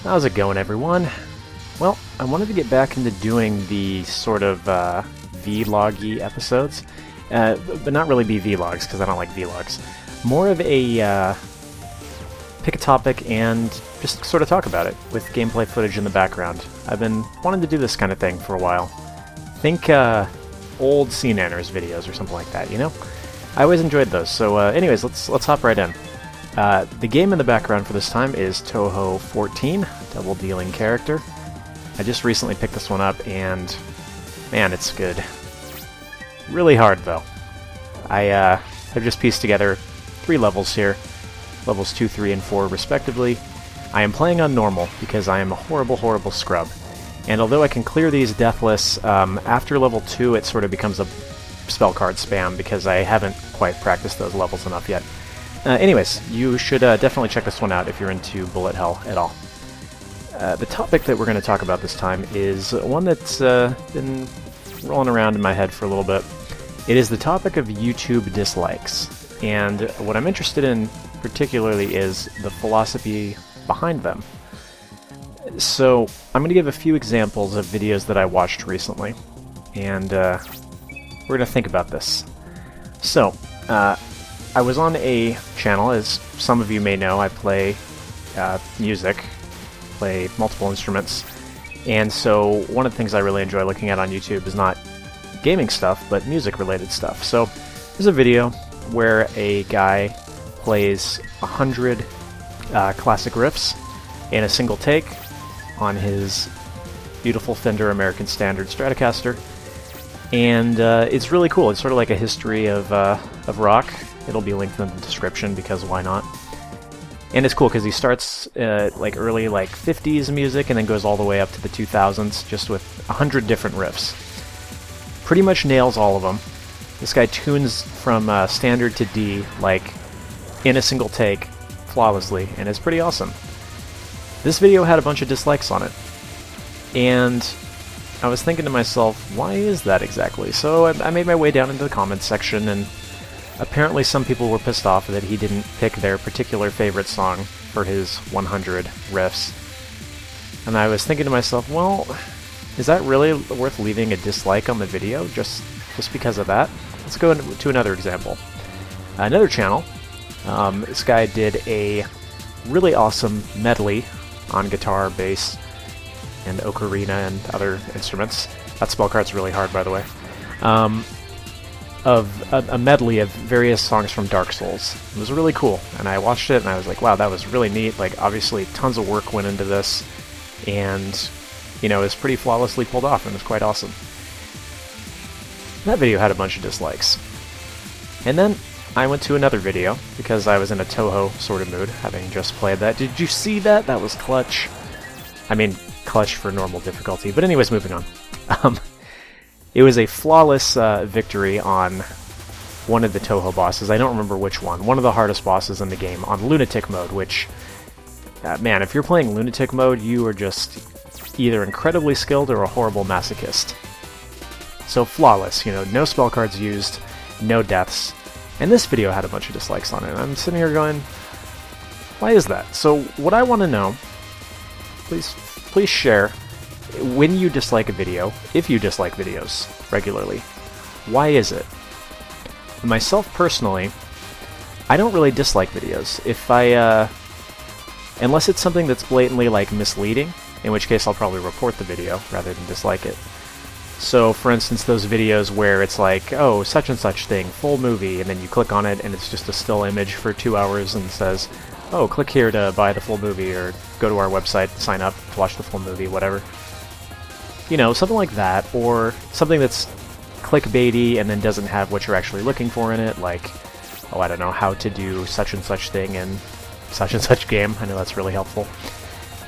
How's it going, everyone? Well, I wanted to get back into doing the sort of vloggy episodes, but not really be vlogs because I don't like vlogs. More of a pick a topic and just sort of talk about it with gameplay footage in the background. I've been wanting to do this kind of thing for a while. Think old Scene Nanners videos or something like that, you know? I always enjoyed those. So anyways, let's hop right in. The game in the background for this time is Touhou 14, double dealing character. I just recently picked this one up and man, it's good. Really hard though. I've just pieced together 3 levels here, levels 2, 3, and 4 respectively. I am playing on normal because I am a horrible scrub. And although I can clear these deathless, after level 2 it sort of becomes a spell card spam because I haven't quite practiced those levels enough yet. Anyways, you should definitely check this one out if you're into bullet hell at all. The topic that we're going to talk about this time is one that's been rolling around in my head for a little bit. It is the topic of YouTube dislikes, and what I'm interested in particularly is the philosophy behind them. So I'm going to give a few examples of videos that I watched recently, and we're going to think about this. So, I was on a channel, as some of you may know. I play music, play multiple instruments, and so one of the things I really enjoy looking at on YouTube is not gaming stuff, but music-related stuff. So there's a video where a guy plays 100 classic riffs in a single take on his beautiful Fender American Standard Stratocaster, and it's really cool. It's sort of like a history of rock. It'll be linked in the description because why not? And it's cool because he starts like early 50s music and then goes all the way up to the 2000s just with 100 different riffs. Pretty much nails all of them. This guy tunes from standard to D in a single take flawlessly, and it's pretty awesome. This video had a bunch of dislikes on it, and I was thinking to myself, why is that exactly? So I made my way down into the comments section, and apparently some people were pissed off that he didn't pick their particular favorite song for his 100 riffs. And I was thinking to myself, well, is that really worth leaving a dislike on the video just because of that? Let's go to another example. Another channel, this guy did a really awesome medley on guitar, bass, and ocarina and other instruments. That spellcard's really hard, by the way. Of a medley of various songs from Dark Souls. It was really cool, and I watched it and I was like, wow, that was really neat. Obviously tons of work went into this, and it was pretty flawlessly pulled off, and it was quite awesome. That video had a bunch of dislikes. And then I went to another video because I was in a Touhou sort of mood, having just played that. Did you see that? That was clutch. I mean, clutch for normal difficulty. But anyways, moving on. It was a flawless victory on one of the Touhou bosses. I don't remember which one. One of the hardest bosses in the game on Lunatic mode, which, man, if you're playing Lunatic mode, you are just either incredibly skilled or a horrible masochist. So flawless, no spell cards used, no deaths. And this video had a bunch of dislikes on it. I'm sitting here going, why is that? So what I want to know, please share, when you dislike a video, if you dislike videos regularly, why is it? Myself personally, I don't really dislike videos. If unless it's something that's blatantly misleading, in which case I'll probably report the video rather than dislike it. So for instance, those videos where it's oh, such and such thing, full movie, and then you click on it and it's just a still image for 2 hours and says, oh, click here to buy the full movie, or go to our website, sign up to watch the full movie, whatever. Something like that, or something that's clickbaity and then doesn't have what you're actually looking for in it, oh, I don't know, how to do such and such thing in such and such game. I know that's really helpful.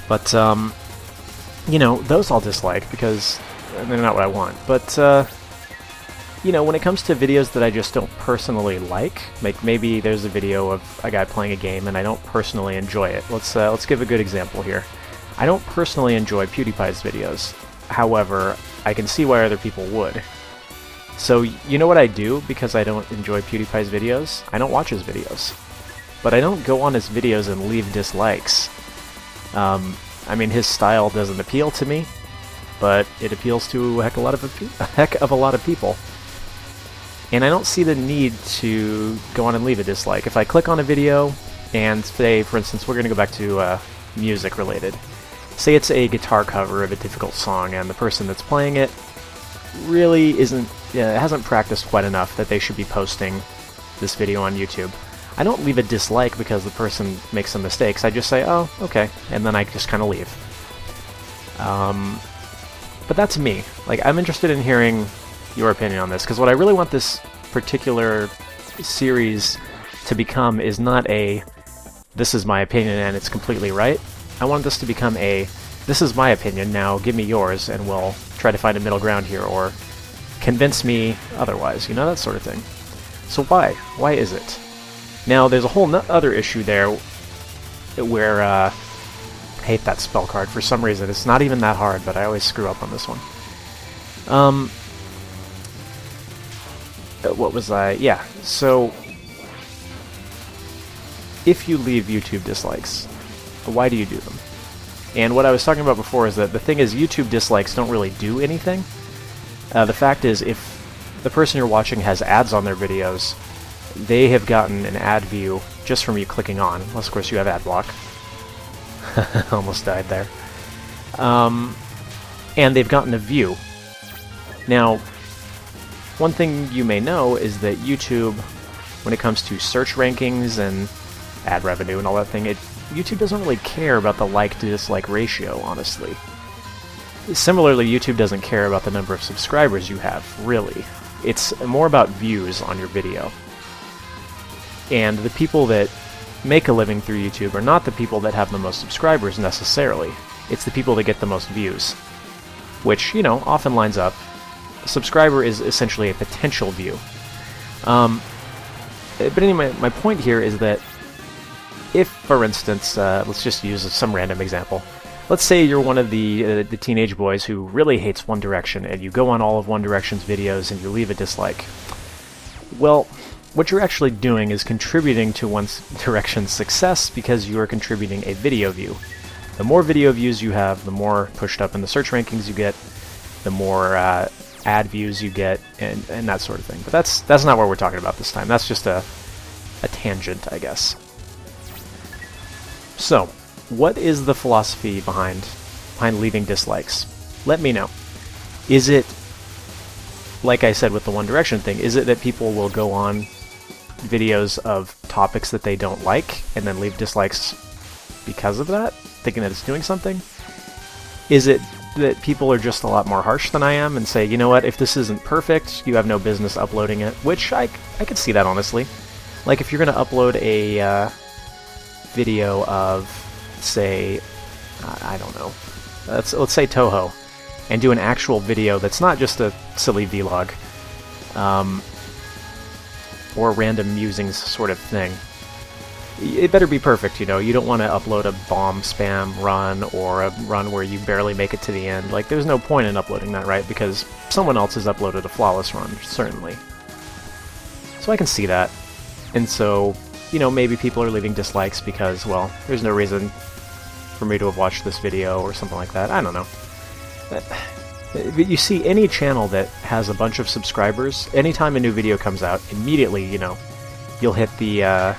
But, those I'll dislike because they're not what I want. But, when it comes to videos that I just don't personally like maybe there's a video of a guy playing a game and I don't personally enjoy it. Let's give a good example here. I don't personally enjoy PewDiePie's videos. However, I can see why other people would. So, you know what I do because I don't enjoy PewDiePie's videos? I don't watch his videos. But I don't go on his videos and leave dislikes. I mean, his style doesn't appeal to me, but it appeals to a heck of a lot of people. And I don't see the need to go on and leave a dislike. If I click on a video, and say, for instance, we're going to go back to music related. Say it's a guitar cover of a difficult song, and the person that's playing it really hasn't practiced quite enough that they should be posting this video on YouTube. I don't leave a dislike because the person makes some mistakes. I just say, oh, okay, and then I just kind of leave. But that's me. Like, I'm interested in hearing your opinion on this, because what I really want this particular series to become is not a this is my opinion and it's completely right. I want this to become a this is my opinion, now give me yours and we'll try to find a middle ground here, or convince me otherwise, you know, that sort of thing. So why? Why is it? Now, there's a whole other issue there where I hate that spell card for some reason. It's not even that hard, but I always screw up on this one. What was I? Yeah, so if you leave YouTube dislikes, why do you do them? And what I was talking about before is that the thing is, YouTube dislikes don't really do anything. The fact is, if the person you're watching has ads on their videos, they have gotten an ad view just from you clicking on, unless of course you have ad block. Almost died there. And they've gotten a view. Now, one thing you may know is that YouTube, when it comes to search rankings and ad revenue and all that thing, YouTube doesn't really care about the like to dislike ratio, honestly. Similarly, YouTube doesn't care about the number of subscribers you have, really. It's more about views on your video. And the people that make a living through YouTube are not the people that have the most subscribers, necessarily. It's the people that get the most views. Which, you know, often lines up. A subscriber is essentially a potential view. But anyway, my point here is that if, for instance, let's just use some random example. Let's say you're one of the teenage boys who really hates One Direction, and you go on all of One Direction's videos and you leave a dislike. Well, what you're actually doing is contributing to One Direction's success because you are contributing a video view. The more video views you have, the more pushed up in the search rankings you get, the more ad views you get, and that sort of thing. But that's not what we're talking about this time. That's just a tangent, I guess. So, what is the philosophy behind leaving dislikes? Let me know. Is it, like I said with the One Direction thing, is it that people will go on videos of topics that they don't like and then leave dislikes because of that, thinking that it's doing something? Is it that people are just a lot more harsh than I am and say, you know what, if this isn't perfect, you have no business uploading it? Which I could see that, honestly. Like, if you're going to upload a video of, say, I don't know, let's say Touhou, and do an actual video that's not just a silly vlog, or random musings sort of thing. It better be perfect, you know. You don't want to upload a bomb spam run or a run where you barely make it to the end. Like, there's no point in uploading that, right? Because someone else has uploaded a flawless run, certainly. So I can see that. And so, you know, maybe people are leaving dislikes because, well, there's no reason for me to have watched this video or something like that. I don't know. But you see, any channel that has a bunch of subscribers, anytime a new video comes out, immediately, you know, you'll hit the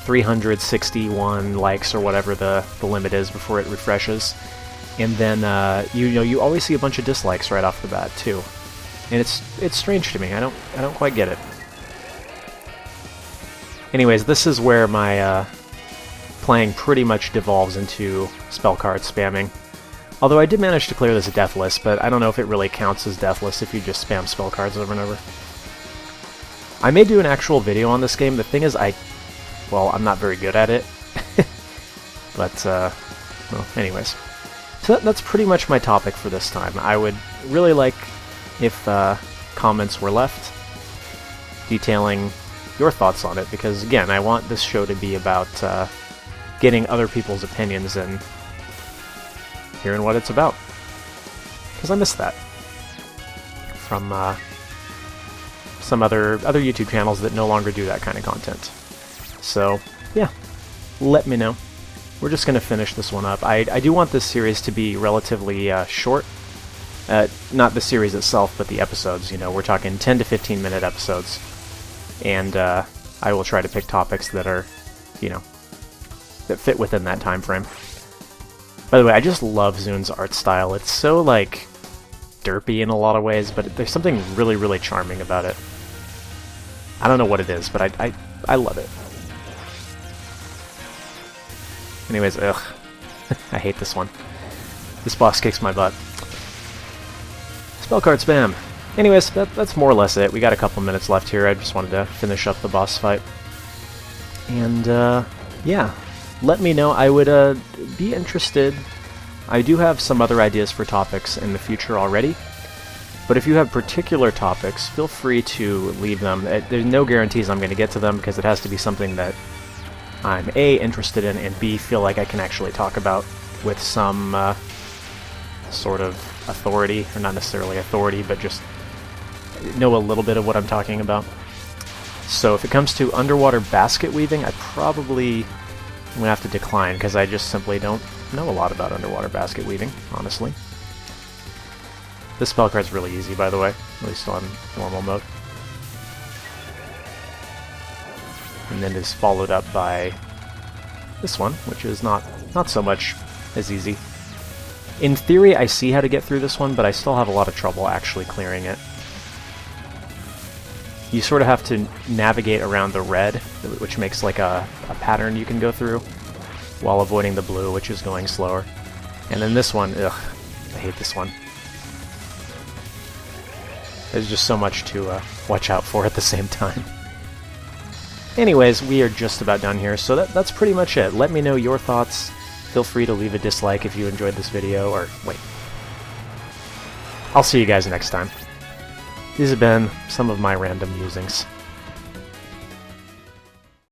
361 likes or whatever the limit is before it refreshes. And then, you know, you always see a bunch of dislikes right off the bat, too. And it's strange to me. I don't quite get it. Anyways, this is where my playing pretty much devolves into spell card spamming. Although I did manage to clear this deathless, but I don't know if it really counts as deathless if you just spam spell cards over and over. I may do an actual video on this game. The thing is, well, I'm not very good at it. But, well, anyways. So that's pretty much my topic for this time. I would really like if comments were left detailing your thoughts on it, because, again, I want this show to be about getting other people's opinions and hearing what it's about. Because I miss that from some other YouTube channels that no longer do that kind of content. So, yeah, let me know. we're just going to finish this one up. I do want this series to be relatively short. Not the series itself, but the episodes. You know, we're talking 10 to 15 minute episodes. And I will try to pick topics that are, you know, that fit within that time frame. By the way, I just love Zun's art style. It's so, like, derpy in a lot of ways, but there's something really, really charming about it. I don't know what it is, but I love it. Anyways, ugh. I hate this one. This boss kicks my butt. Spell card spam. Anyways, that's more or less it. We got a couple minutes left here. I just wanted to finish up the boss fight. And, yeah. Let me know. I would be interested. I do have some other ideas for topics in the future already. But if you have particular topics, feel free to leave them. There's no guarantees I'm going to get to them, because it has to be something that I'm A, interested in, and B, feel like I can actually talk about with some sort of authority, or not necessarily authority, but just know a little bit of what I'm talking about. So if it comes to underwater basket weaving, I'm going to have to decline, because I just simply don't know a lot about underwater basket weaving, honestly. This spell card's really easy, by the way, at least on normal mode. And then is followed up by this one, which is not so much as easy. In theory, I see how to get through this one, but I still have a lot of trouble actually clearing it. You sort of have to navigate around the red, which makes like a pattern you can go through, while avoiding the blue, which is going slower. And then this one, ugh, I hate this one. There's just so much to watch out for at the same time. Anyways, we are just about done here, so that's pretty much it. Let me know your thoughts. Feel free to leave a dislike if you enjoyed this video, or wait. I'll see you guys next time. These have been some of my random musings.